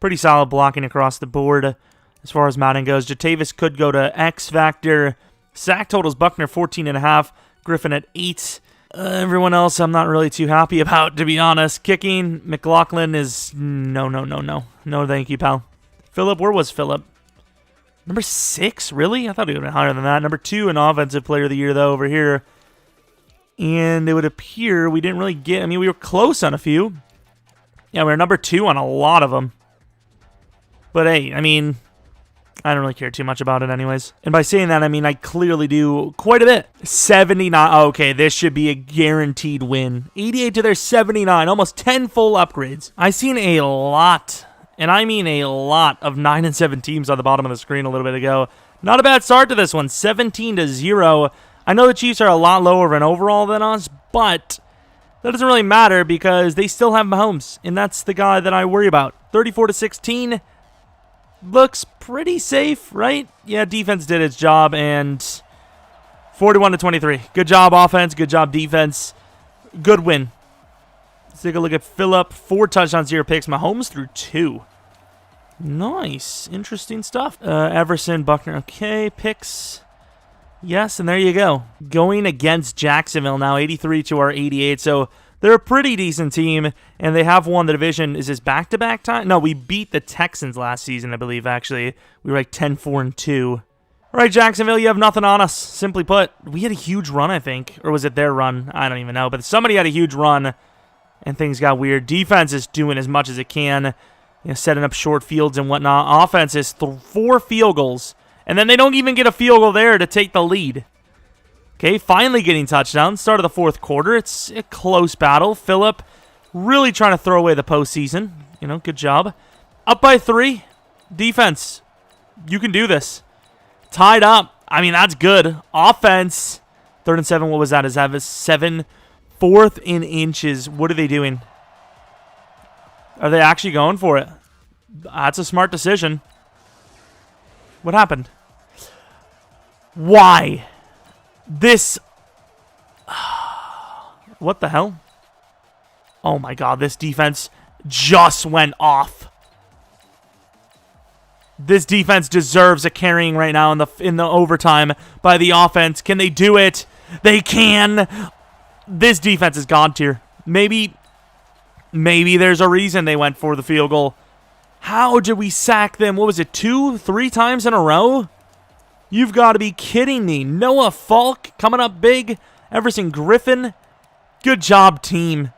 pretty solid blocking across the board as far as Madden goes. Jatavis could go to X Factor. Sack totals, Buckner 14.5, Griffin at 8. Everyone else I'm not really too happy about, to be honest. Kicking, McLaughlin is no. No, thank you, pal. Phillip, where was Phillip? Number 6, really? I thought he would have been higher than that. Number 2 in Offensive Player of the Year, though, over here. And it would appear we didn't really get, I mean, we were close on a few. Yeah, we were number 2 on a lot of them. But hey, I mean, I don't really care too much about it anyways. And by saying that, I mean I clearly do quite a bit. 79. Okay, this should be a guaranteed win. 88 to their 79. Almost 10 full upgrades. I've seen a lot, and I mean a lot, of 9 and 7 teams on the bottom of the screen a little bit ago. Not a bad start to this one. 17 to 0. I know the Chiefs are a lot lower of an overall than us, but that doesn't really matter because they still have Mahomes, and that's the guy that I worry about. 34 to 16. Looks pretty safe, right? Yeah, defense did its job, and 41 to 23. Good job, offense. Good job, defense. Good win. Let's take a look at Phillip. 4 touchdowns, 0 picks. Mahomes threw 2. Nice. Interesting stuff. Everson, Buckner. Okay, picks. Yes, and there you go. Going against Jacksonville now, 83 to our 88. So they're a pretty decent team, and they have won the division. Is this back-to-back time? No, we beat the Texans last season, I believe, actually. We were like 10-4-2. All right, Jacksonville, you have nothing on us. Simply put, we had a huge run, I think. Or was it their run? I don't even know. But somebody had a huge run, and things got weird. Defense is doing as much as it can, you know, setting up short fields and whatnot. Offense is 4 field goals, and then they don't even get a field goal there to take the lead. Okay, finally getting touchdowns. Start of the 4th quarter. It's a close battle. Phillip really trying to throw away the postseason. You know, good job. Up by 3. Defense, you can do this. Tied up. I mean, that's good. Offense, 3rd and 7. What was that? Is that a 7? 4th in inches. What are they doing? Are they actually going for it? That's a smart decision. What happened? Why? This... What the hell? Oh my god, this defense just went off. This defense deserves a carrying right now in the overtime by the offense. Can they do it? They can. This defense is god tier. Maybe there's a reason they went for the field goal. How did we sack them? What was it, 2, 3 times in a row? You've got to be kidding me. Noah Falk coming up big. Everson Griffin. Good job, team.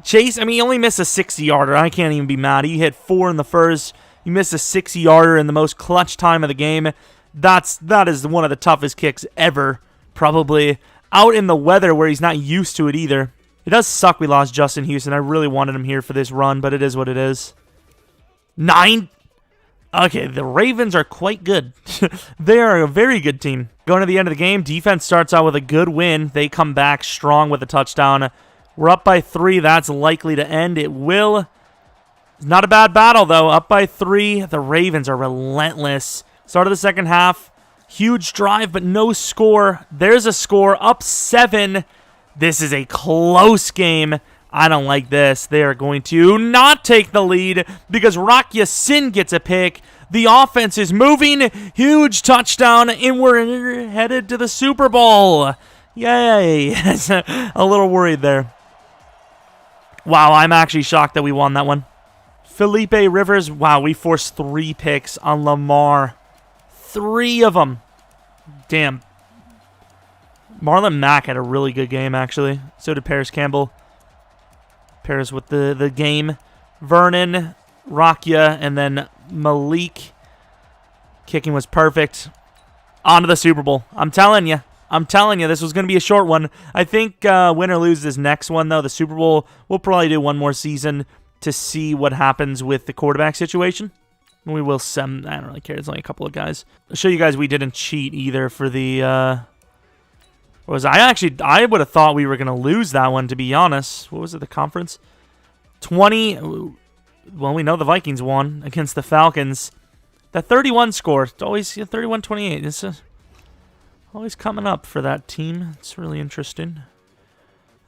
Chase, I mean, he only missed a 60-yarder. I can't even be mad. He hit 4 in the first. He missed a 60-yarder in the most clutch time of the game. That is one of the toughest kicks ever, probably. Out in the weather where he's not used to it either. It does suck we lost Justin Houston. I really wanted him here for this run, but it is what it is. 9. Okay, the Ravens are quite good. They are a very good team. Going to the end of the game, defense starts out with a good win. They come back strong with a touchdown. We're up by 3. That's likely to end. It will. It's not a bad battle, though. Up by 3. The Ravens are relentless. Start of the second half. Huge drive, but no score. There's a score, up 7. This is a close game. I don't like this. They are going to not take the lead because Rock Ya-Sin gets a pick. The offense is moving. Huge touchdown, and we're headed to the Super Bowl. Yay. A little worried there. Wow, I'm actually shocked that we won that one. Felipe Rivers. Wow, we forced 3 picks on Lamar. 3 of them. Damn. Marlon Mack had a really good game, actually. So did Paris Campbell. Paris with the game. Vernon, Rakia, and then Malik. Kicking was perfect. On to the Super Bowl. I'm telling you. This was going to be a short one. I think win or lose this next one, though. The Super Bowl, we'll probably do one more season to see what happens with the quarterback situation. We will send. I don't really care. It's only a couple of guys. I'll show you guys we didn't cheat either for the. What was I would have thought we were gonna lose that one, to be honest. What was it? The conference 20. Well, we know the Vikings won against the Falcons. That 31 score. It's always 31-28. It's always coming up for that team. It's really interesting.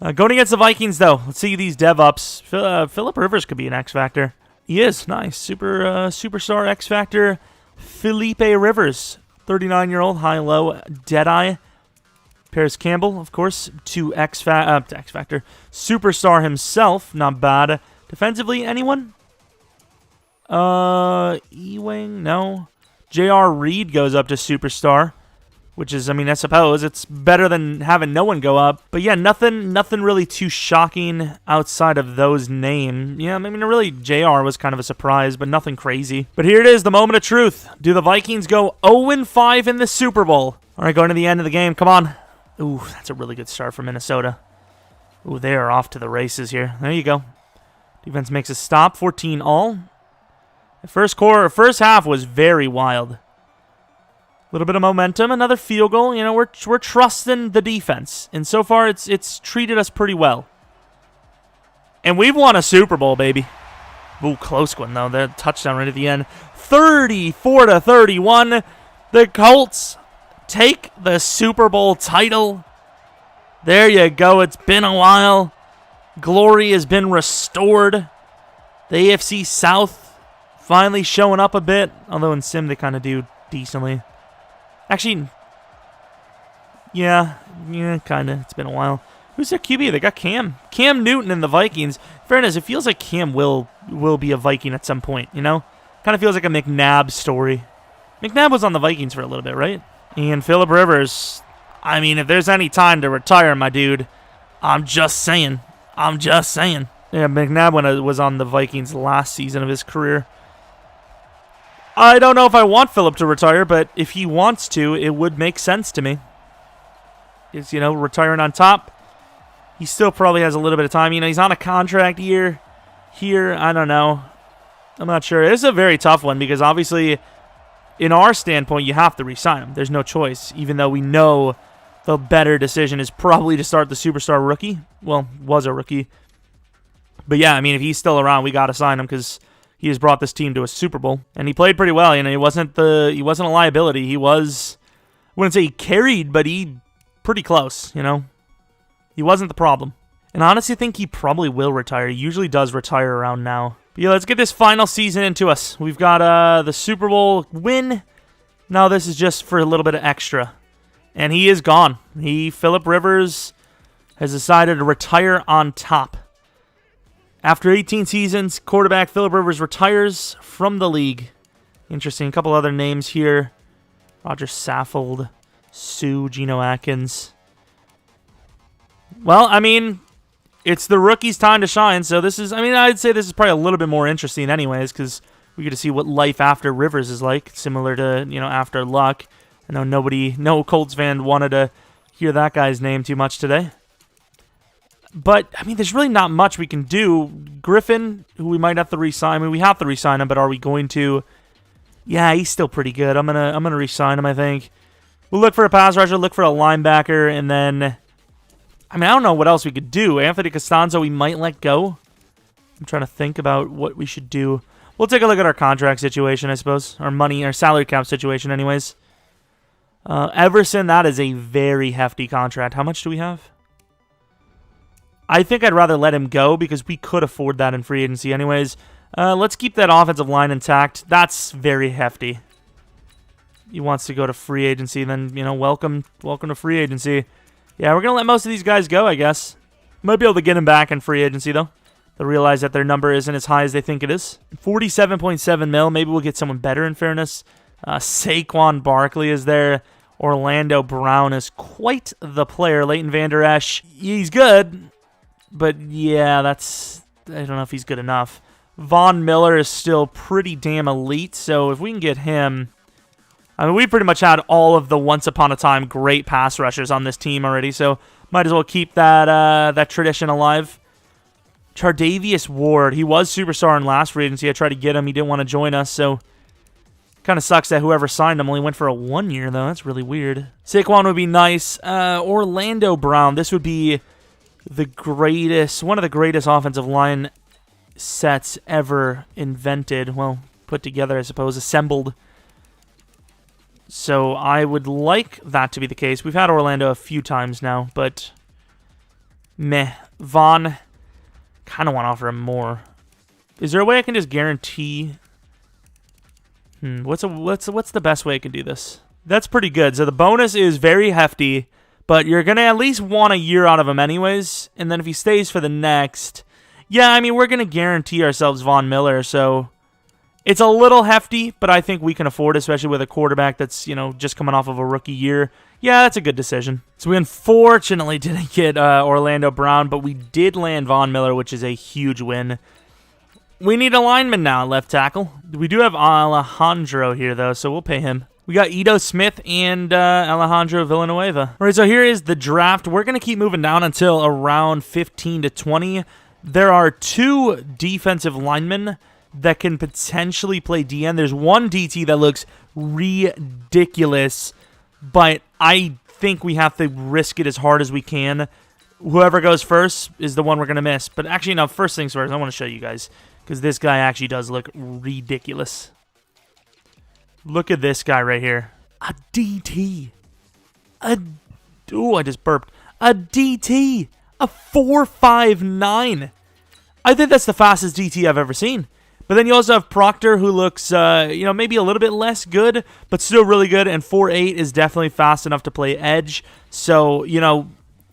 Going against the Vikings, though. Let's see these dev-ups. Phillip Rivers could be an X Factor. He is. Nice. Superstar X Factor. Felipe Rivers. 39-year-old. High-low. Deadeye. Paris Campbell, of course. X Factor. Superstar himself. Not bad. Defensively, anyone? Ewing? No. J.R. Reed goes up to Superstar. Which is, I mean, I suppose it's better than having no one go up. But yeah, nothing really too shocking outside of those names. Yeah, I mean, really, JR was kind of a surprise, but nothing crazy. But here it is, the moment of truth. Do the Vikings go 0-5 in the Super Bowl? All right, going to the end of the game. Come on. Ooh, that's a really good start for Minnesota. Ooh, they are off to the races here. There you go. Defense makes a stop, 14-all. The first half was very wild. Little bit of momentum, another field goal. You know, we're trusting the defense, and so far it's treated us pretty well. And we've won a Super Bowl, baby. Ooh, close one though. That touchdown right at the end. 34-31. The Colts take the Super Bowl title. There you go. It's been a while. Glory has been restored. The AFC South finally showing up a bit, although in Sim they kind of do decently. Actually, yeah, kind of. It's been a while. Who's their QB? They got Cam Newton in the Vikings. Fairness, it feels like Cam will be a Viking at some point, you know? Kind of feels like a McNabb story. McNabb was on the Vikings for a little bit, right? And Phillip Rivers, I mean, if there's any time to retire, my dude, I'm just saying. Yeah, McNabb was on the Vikings last season of his career. I don't know if I want Phillip to retire, but if he wants to, it would make sense to me. Is, you know, retiring on top. He still probably has a little bit of time. You know, he's on a contract year here. I don't know. I'm not sure. It's a very tough one because obviously, in our standpoint, you have to re-sign him. There's no choice, even though we know the better decision is probably to start the superstar rookie. Well, was a rookie. But yeah, I mean, if he's still around, we got to sign him because he has brought this team to a Super Bowl, and he played pretty well. You know, he wasn't a liability. He was, I wouldn't say he carried, but he pretty close. You know, he wasn't the problem. And I honestly think he probably will retire. He usually does retire around now. But yeah, let's get this final season into us. We've got the Super Bowl win. Now this is just for a little bit of extra, and he is gone. Phillip Rivers has decided to retire on top. After 18 seasons, quarterback Phillip Rivers retires from the league. Interesting. A couple other names here. Roger Saffold, Geno Atkins. Well, I mean, it's the rookie's time to shine. So this is, I mean, I'd say this is probably a little bit more interesting anyways because we get to see what life after Rivers is like, similar to, you know, after Luck. I know no Colts fan wanted to hear that guy's name too much today. But, I mean, there's really not much we can do. Griffin, who we might have to re-sign. I mean, we have to re-sign him, but are we going to? Yeah, he's still pretty good. I'm gonna re-sign him, I think. We'll look for a pass rusher, look for a linebacker, and then, I mean, I don't know what else we could do. Anthony Costanzo, we might let go. I'm trying to think about what we should do. We'll take a look at our contract situation, I suppose. Our salary cap situation, anyways. Everson, that is a very hefty contract. How much do we have? I think I'd rather let him go because we could afford that in free agency anyways. Let's keep that offensive line intact. That's very hefty. He wants to go to free agency, then, welcome to free agency. Yeah, we're going to let most of these guys go, I guess. Might be able to get him back in free agency, though. They'll realize that their number isn't as high as they think it is. 47.7 mil. Maybe we'll get someone better in fairness. Saquon Barkley is there. Orlando Brown is quite the player. Leighton Vander Esch, he's good. But, yeah, I don't know if he's good enough. Von Miller is still pretty damn elite, so if we can get him... I mean, we pretty much had all of the once-upon-a-time great pass rushers on this team already, so might as well keep that tradition alive. Chardavius Ward, he was superstar in last free agency. I tried to get him. He didn't want to join us, so kind of sucks that whoever signed him only went for a 1 year, though. That's really weird. Saquon would be nice. Orlando Brown, this would be one of the greatest offensive line sets ever invented. Well, put together, I suppose, assembled. So I would like that to be the case. We've had Orlando a few times now, but meh. Vaughn, kind of want to offer him more. Is there a way I can just guarantee? What's the best way I can do this? That's pretty good. So the bonus is very hefty, but you're gonna at least want a year out of him anyways. And then if he stays for the next, yeah, I mean we're gonna guarantee ourselves Von Miller. So it's a little hefty, but I think we can afford it, especially with a quarterback that's, just coming off of a rookie year. Yeah, that's a good decision. So we unfortunately didn't get Orlando Brown, but we did land Von Miller, which is a huge win. We need a lineman now at left tackle. We do have Alejandro here, though, so we'll pay him. We got Ito Smith and Alejandro Villanueva. All right, so here is the draft. We're going to keep moving down until around 15 to 20. There are 2 defensive linemen that can potentially play DN. There's one DT that looks ridiculous, but I think we have to risk it as hard as we can. Whoever goes first is the one we're going to miss. But actually, no, first things first, I want to show you guys, because this guy actually does look ridiculous. Look at this guy right here. A DT. I just burped. A DT. A 4.59. I think that's the fastest DT I've ever seen. But then you also have Proctor, who looks, maybe a little bit less good, but still really good. And 4.8 is definitely fast enough to play edge. So,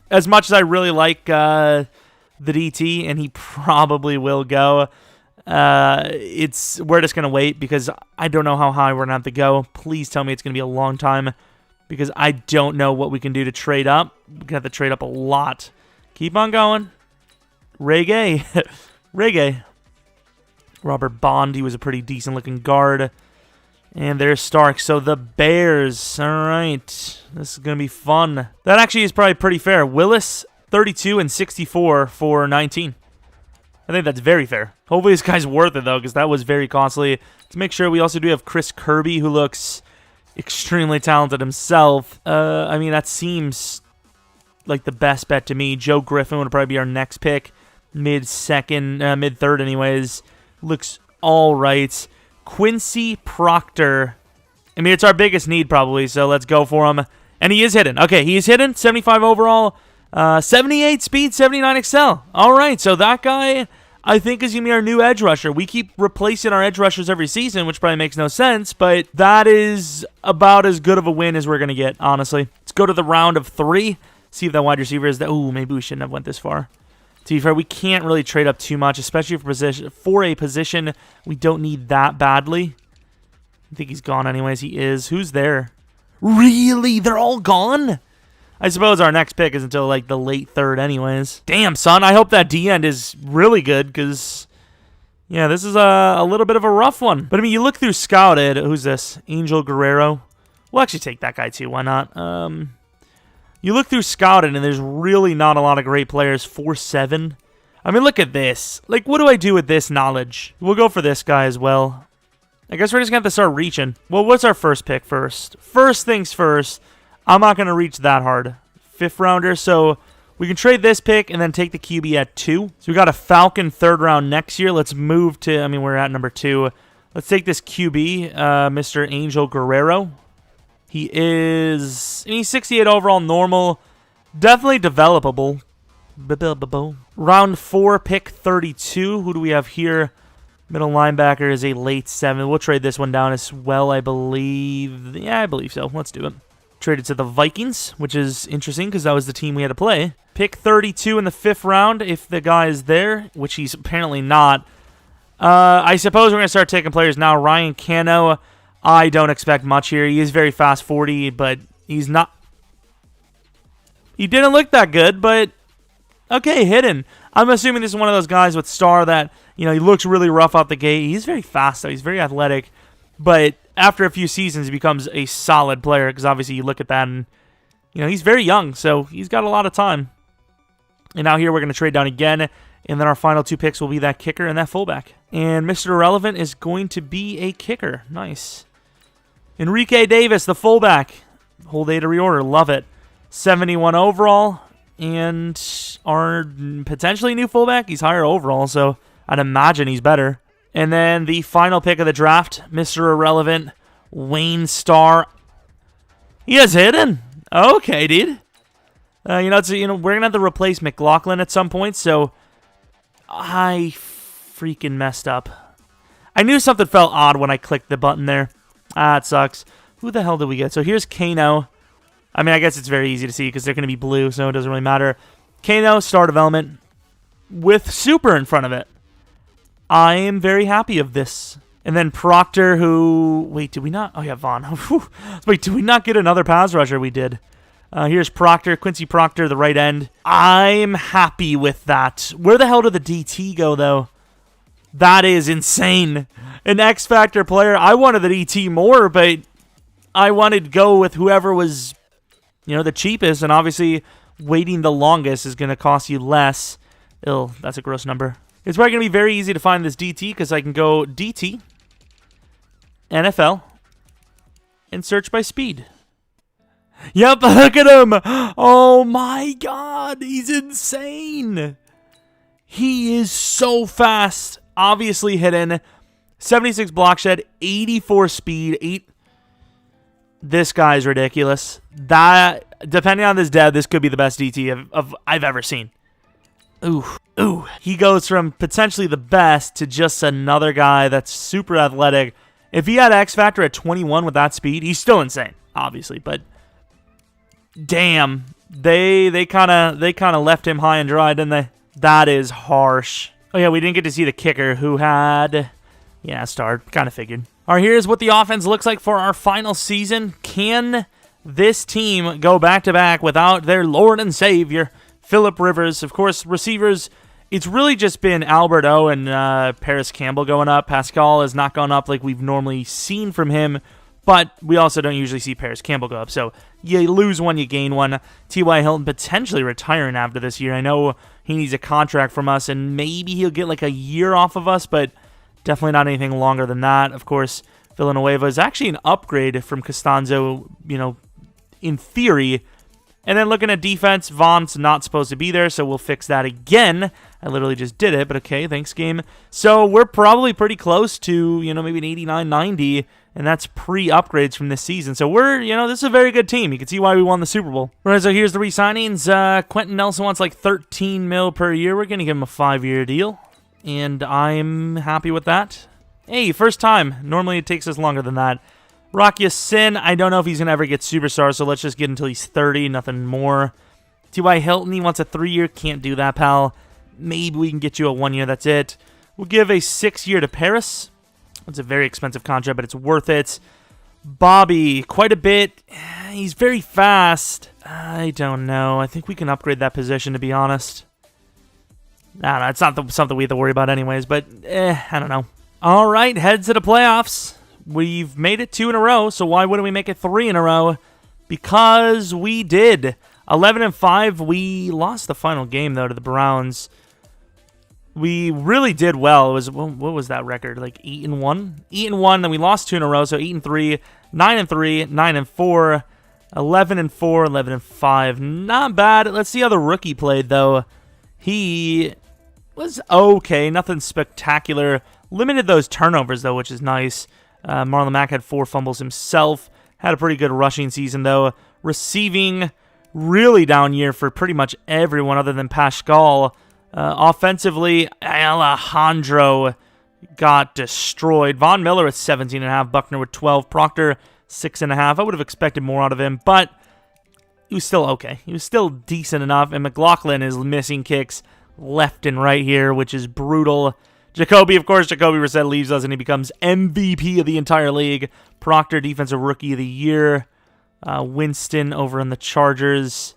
as much as I really like the DT, and he probably will go, we're just going to wait because I don't know how high we're going to have to go. Please tell me it's going to be a long time because I don't know what we can do to trade up. We're going to have to trade up a lot. Keep on going. Reggae. Reggae. Robert Bond, he was a pretty decent-looking guard. And there's Stark. So the Bears. All right. This is going to be fun. That actually is probably pretty fair. Willis, 32 and 64 for 19. I think that's very fair. Hopefully this guy's worth it, though, because that was very costly. To make sure, we also do have Chris Kirby, who looks extremely talented himself. I mean, that seems like the best bet to me. Joe Griffin would probably be our next pick. Mid-third anyways. Looks all right. Quincey Proctor. I mean, it's our biggest need probably, so let's go for him. And he is hidden. Okay, he is hidden. 75 overall. 78 speed, 79 excel. All right, so that guy, I think, is going to be our new edge rusher. We keep replacing our edge rushers every season, which probably makes no sense, but that is about as good of a win as we're going to get, honestly. Let's go to the round of 3. See if that wide receiver is that. Ooh, maybe we shouldn't have went this far. To be fair, we can't really trade up too much, especially for a position we don't need that badly. I think he's gone anyways. He is. Who's there? Really? They're all gone? I suppose our next pick is until like the late 3rd anyways. Damn, son. I hope that D-end is really good because, yeah, this is a little bit of a rough one. But, I mean, you look through Scouted. Who's this? Angel Guerrero. We'll actually take that guy too. Why not? You look through Scouted, and there's really not a lot of great players. 4.7. I mean, look at this. Like, what do I do with this knowledge? We'll go for this guy as well. I guess we're just going to have to start reaching. Well, what's our first pick first? First things first, I'm not going to reach that hard. 5th rounder, so we can trade this pick and then take the QB at 2. So we got a Falcon 3rd round next year. Let's move to, I mean, we're at number 2. Let's take this QB, Mr. Angel Guerrero. He's 68 overall, normal. Definitely developable. Round 4, pick 32. Who do we have here? Middle linebacker is a late 7. We'll trade this one down as well, I believe. Yeah, I believe so. Let's do it. Traded to the Vikings, which is interesting because that was the team we had to play. Pick 32 in the 5th round if the guy is there, which he's apparently not. I suppose we're going to start taking players now. Ryan Cano, I don't expect much here. He is very fast 40, but he's not. He didn't look that good, but okay, hidden. I'm assuming this is one of those guys with star that, he looks really rough out the gate. He's very fast, though. He's very athletic. But after a few seasons, he becomes a solid player because obviously you look at that and, he's very young, so he's got a lot of time. And now here we're going to trade down again, and then our final 2 picks will be that kicker and that fullback. And Mr. Irrelevant is going to be a kicker. Nice. Enrique Davis, the fullback. Whole day to reorder. Love it. 71 overall. And our potentially new fullback, he's higher overall, so I'd imagine he's better. And then the final pick of the draft, Mr. Irrelevant, Wayne Starr. He is hidden. Okay, dude. We're gonna have to replace McLaughlin at some point, so I freaking messed up. I knew something felt odd when I clicked the button there. It sucks. Who the hell did we get? So here's Kano. I mean, I guess it's very easy to see because they're going to be blue, so it doesn't really matter. Kano, star development, with super in front of it. I am very happy of this. And then Proctor, who... Wait, did we not... Oh, yeah, Vaughn. Wait, did we not get another pass rusher? We did. Here's Proctor, Quincey Proctor, the right end. I'm happy with that. Where the hell did the DT go, though? That is insane. An X-Factor player. I wanted the DT more, but I wanted to go with whoever was... the cheapest, and obviously waiting the longest is going to cost you less. That's a gross number. It's probably going to be very easy to find this DT because I can go DT, NFL, and search by speed. Yep, look at him. Oh my God, he's insane. He is so fast. Obviously hidden. 76 block shed, 84 speed, This guy's ridiculous. That, depending on this dev, this could be the best DT I've ever seen. Ooh. He goes from potentially the best to just another guy that's super athletic. If he had X Factor at 21 with that speed, he's still insane, obviously. But damn, they kind of left him high and dry, didn't they? That is harsh. Oh yeah, we didn't get to see the kicker who had, star. Kind of figured. All right, here's what the offense looks like for our final season. Can this team go back-to-back without their Lord and Savior, Phillip Rivers? Of course, receivers, it's really just been Albert O and Paris Campbell going up. Pascal has not gone up like we've normally seen from him, but we also don't usually see Paris Campbell go up. So you lose one, you gain one. T.Y. Hilton potentially retiring after this year. I know he needs a contract from us, and maybe he'll get like a year off of us, but definitely not anything longer than that. Of course, Villanueva is actually an upgrade from Costanzo, in theory. And then looking at defense, Vaughn's not supposed to be there, so we'll fix that again. I literally just did it, but okay, thanks, game. So we're probably pretty close to, maybe an 89-90, and that's pre-upgrades from this season. So we're, this is a very good team. You can see why we won the Super Bowl. All right, so here's the re-signings. Quentin Nelson wants like $13 million per year. We're going to give him a 5-year deal, and I'm happy with that. Hey, first time. Normally it takes us longer than that. Rocky Sin, I don't know if he's going to ever get superstar, so let's just get until he's 30, nothing more. T.Y. Hilton, he wants a 3-year. Can't do that, pal. Maybe we can get you a 1-year, that's it. We'll give a 6-year to Paris. It's a very expensive contract, but it's worth it. Bobby, quite a bit. He's very fast. I don't know. I think we can upgrade that position, to be honest. I don't know. It's not something we have to worry about anyways, but I don't know. All right, head to the playoffs. We've made it 2 in a row, so why wouldn't we make it 3 in a row? Because we did. 11-5, we lost the final game, though, to the Browns. We really did well. It was, what was that record? Like 8-1? 8-1, then we lost 2 in a row, so 8-3, 9-3, 9-4, 11-4, 11-5. Not bad. Let's see how the rookie played, though. He was okay, nothing spectacular. Limited those turnovers, though, which is nice. Marlon Mack had 4 fumbles himself. Had a pretty good rushing season, though. Receiving, really down year for pretty much everyone other than Pascal. Offensively, Alejandro got destroyed. Von Miller with 17.5, Buckner with 12, Proctor 6.5. I would have expected more out of him, but he was still okay. He was still decent enough, and McLaughlin is missing kicks left and right here, which is brutal. Jacoby, of course, Jacoby Brissett leaves us, and he becomes MVP of the entire league. Proctor, Defensive Rookie of the Year. Winston over in the Chargers.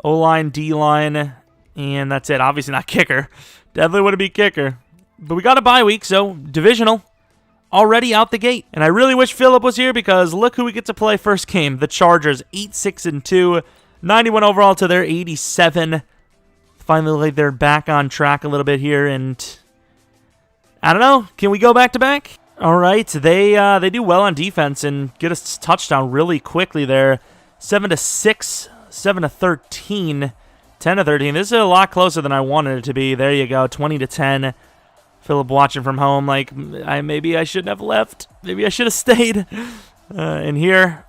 O-line, D-line, and that's it. Obviously not kicker. Definitely would have been kicker. But we got a bye week, so divisional already out the gate. And I really wish Philip was here because look who we get to play first game. The Chargers, 8-6-2, 91 overall to their 87. Finally, they're back on track a little bit here, and I don't know. Can we go back-to-back? All right, they do well on defense and get a touchdown really quickly there. 7-6, 7-13, 10-13. This is a lot closer than I wanted it to be. There you go, 20-10. Philip watching from home, like maybe I shouldn't have left. Maybe I should have stayed. And here,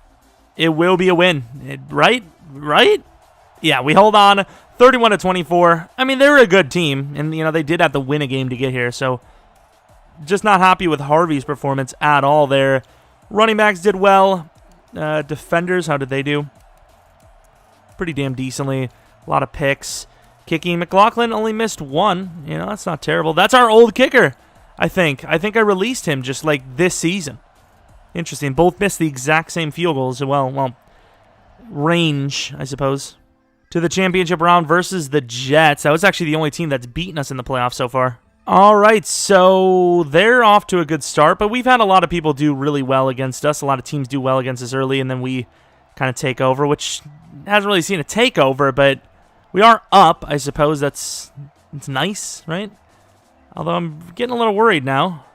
it will be a win, right? Right? Yeah, we hold on, 31-24. I mean, they were a good team, and they did have to win a game to get here. So, just not happy with Harvey's performance at all there. Running backs did well. Defenders, how did they do? Pretty damn decently. A lot of picks. Kicking, McLaughlin only missed one. That's not terrible. That's our old kicker, I think. I think I released him just like this season. Interesting. Both missed the exact same field goals as well. Well, range, I suppose. To the championship round versus the Jets. That was actually the only team that's beaten us in the playoffs so far. All right, so they're off to a good start, but we've had a lot of people do really well against us. A lot of teams do well against us early, and then we kind of take over, which hasn't really seen a takeover, but we are up, I suppose. It's nice, right? Although I'm getting a little worried now.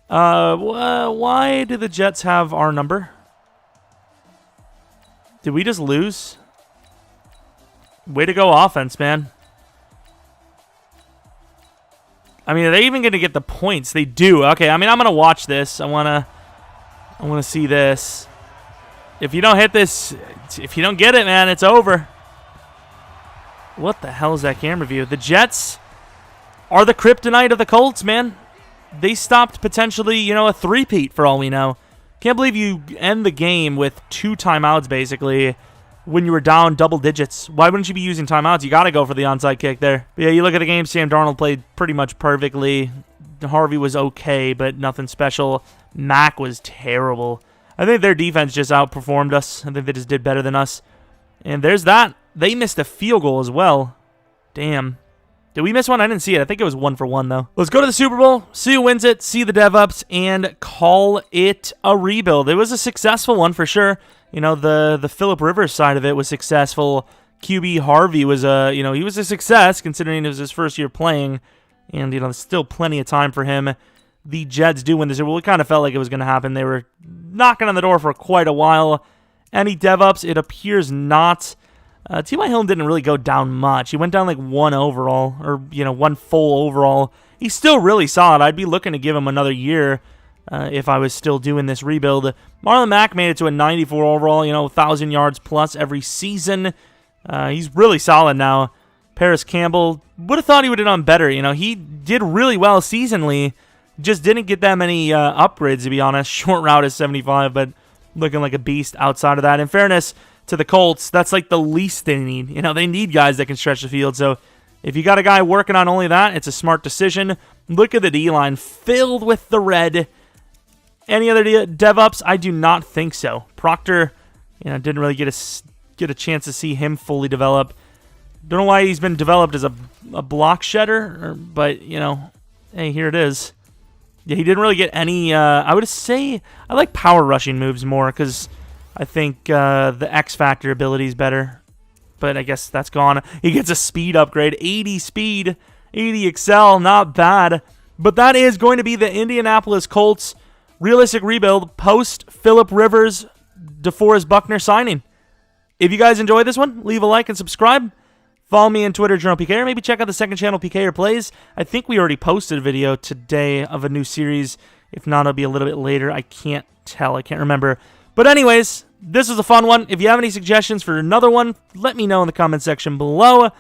Why do the Jets have our number? Did we just lose? Way to go offense, man. I mean, are they even going to get the points? They do. Okay, I mean, I'm going to watch this. I want to see this. If you don't hit this, if you don't get it, man, it's over. What the hell is that camera view? The Jets are the kryptonite of the Colts, man. They stopped potentially, a three-peat for all we know. Can't believe you end the game with 2 timeouts, basically, when you were down double digits. Why wouldn't you be using timeouts? You got to go for the onside kick there. But yeah, you look at the game, Sam Darnold played pretty much perfectly. Harvey was okay, but nothing special. Mack was terrible. I think their defense just outperformed us. I think they just did better than us. And there's that. They missed a field goal as well. Damn. Did we miss one? I didn't see it. I think it was 1-for-1, though. Let's go to the Super Bowl, see who wins it, see the dev-ups, and call it a rebuild. It was a successful one for sure. The Phillip Rivers side of it was successful. QB Harvey was he was a success considering it was his first year playing. And, there's still plenty of time for him. The Jets do win this. Well, it kind of felt like it was going to happen. They were knocking on the door for quite a while. Any dev-ups? It appears not. T.Y. Hilton didn't really go down much. He went down like 1 overall, or, 1 full overall. He's still really solid. I'd be looking to give him another year if I was still doing this rebuild. Marlon Mack made it to a 94 overall, 1,000 yards plus every season. He's really solid now. Paris Campbell, would have thought he would have done better. He did really well seasonally. Just didn't get that many upgrades, to be honest. Short route is 75, but looking like a beast outside of that. In fairness to the Colts, that's like the least they need. They need guys that can stretch the field. So if you got a guy working on only that, it's a smart decision. Look at the D-line filled with the red. Any other dev-ups? I do not think so. Proctor, didn't really get a chance to see him fully develop. Don't know why he's been developed as a block shedder, but, hey, here it is. Yeah, he didn't really get any, I would say, I like power rushing moves more because I think the X-Factor ability is better. But I guess that's gone. He gets a speed upgrade, 80 speed, 80 excel, not bad. But that is going to be the Indianapolis Colts realistic rebuild post Phillip Rivers, Deforest, Buckner signing. If you guys enjoyed this one, leave a like and subscribe. Follow me on Twitter, Jeromepkr, or maybe check out the second channel, PK Plays. I think we already posted a video today of a new series. If not, it'll be a little bit later. I can't tell. I can't remember. But anyways, this was a fun one. If you have any suggestions for another one, let me know in the comment section below.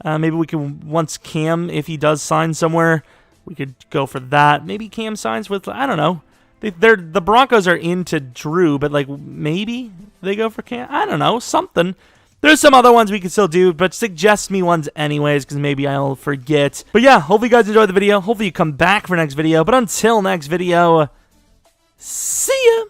Maybe we can, once Cam, if he does sign somewhere, we could go for that. Maybe Cam signs with, I don't know. The Broncos are into Drew, but like maybe they go for Cam. I don't know, something. There's some other ones we can still do, but suggest me ones anyways, because maybe I'll forget. But yeah, hopefully you guys enjoyed the video. Hopefully you come back for next video. But until next video, see ya!